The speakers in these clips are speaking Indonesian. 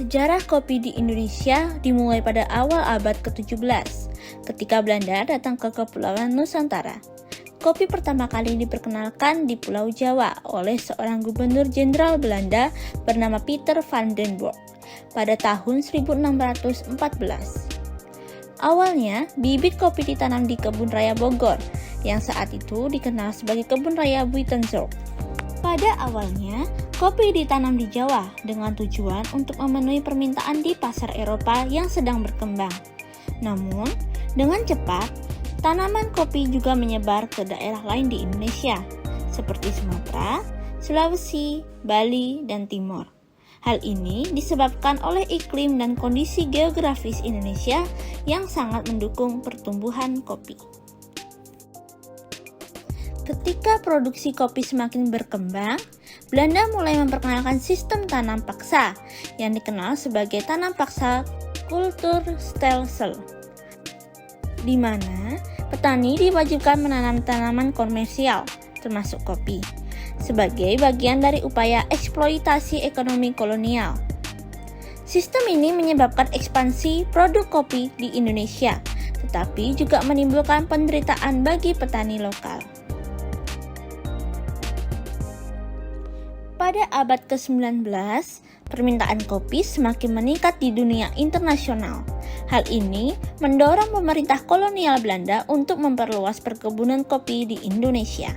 Sejarah kopi di Indonesia dimulai pada awal abad ke-17, ketika Belanda datang ke Kepulauan Nusantara. Kopi pertama kali diperkenalkan di Pulau Jawa oleh seorang gubernur jenderal Belanda bernama Pieter van den Bosch pada tahun 1614. Awalnya, bibit kopi ditanam di Kebun Raya Bogor, yang saat itu dikenal sebagai Kebun Raya Buitenzorg. Pada awalnya, kopi ditanam di Jawa dengan tujuan untuk memenuhi permintaan di pasar Eropa yang sedang berkembang. Namun, dengan cepat, tanaman kopi juga menyebar ke daerah lain di Indonesia, seperti Sumatera, Sulawesi, Bali, dan Timor. Hal ini disebabkan oleh iklim dan kondisi geografis Indonesia yang sangat mendukung pertumbuhan kopi. Ketika produksi kopi semakin berkembang, Belanda mulai memperkenalkan sistem tanam paksa yang dikenal sebagai tanam paksa kulturstelsel, di mana petani diwajibkan menanam tanaman komersial, termasuk kopi, sebagai bagian dari upaya eksploitasi ekonomi kolonial. Sistem ini menyebabkan ekspansi produk kopi di Indonesia, tetapi juga menimbulkan penderitaan bagi petani lokal. Pada abad ke-19, permintaan kopi semakin meningkat di dunia internasional. Hal ini mendorong pemerintah kolonial Belanda untuk memperluas perkebunan kopi di Indonesia.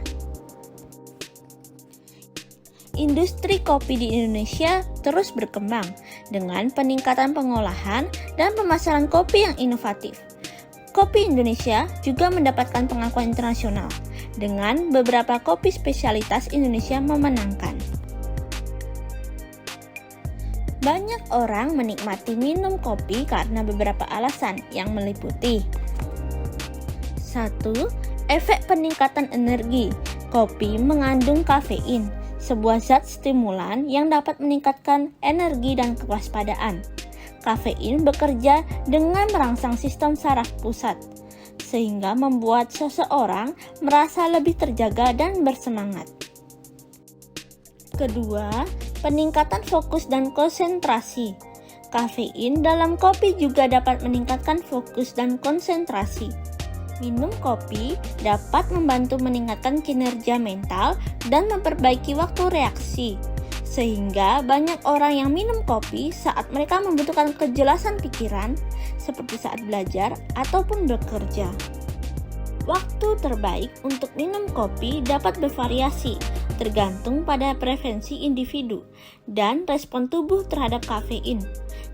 Industri kopi di Indonesia terus berkembang dengan peningkatan pengolahan dan pemasaran kopi yang inovatif. Kopi Indonesia juga mendapatkan pengakuan internasional dengan beberapa kopi spesialitas Indonesia memenangkan. Banyak orang menikmati minum kopi karena beberapa alasan yang meliputi 1. Efek peningkatan energi. Kopi mengandung kafein, sebuah zat stimulan yang dapat meningkatkan energi dan kewaspadaan. Kafein bekerja dengan merangsang sistem saraf pusat, sehingga membuat seseorang merasa lebih terjaga dan bersemangat. Kedua, peningkatan fokus dan konsentrasi. Kafein dalam kopi juga dapat meningkatkan fokus dan konsentrasi. Minum kopi dapat membantu meningkatkan kinerja mental dan memperbaiki waktu reaksi, sehingga banyak orang yang minum kopi saat mereka membutuhkan kejelasan pikiran, seperti saat belajar ataupun bekerja. Waktu terbaik untuk minum kopi dapat bervariasi, tergantung pada preferensi individu dan respon tubuh terhadap kafein.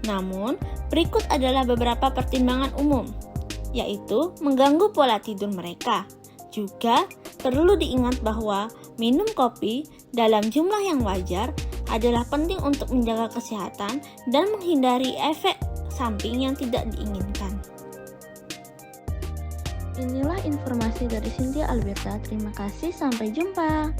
Namun, berikut adalah beberapa pertimbangan umum, yaitu mengganggu pola tidur mereka. Juga perlu diingat bahwa minum kopi dalam jumlah yang wajar adalah penting untuk menjaga kesehatan dan menghindari efek samping yang tidak diinginkan. Inilah informasi dari Cynthia Alberta. Terima kasih, sampai jumpa.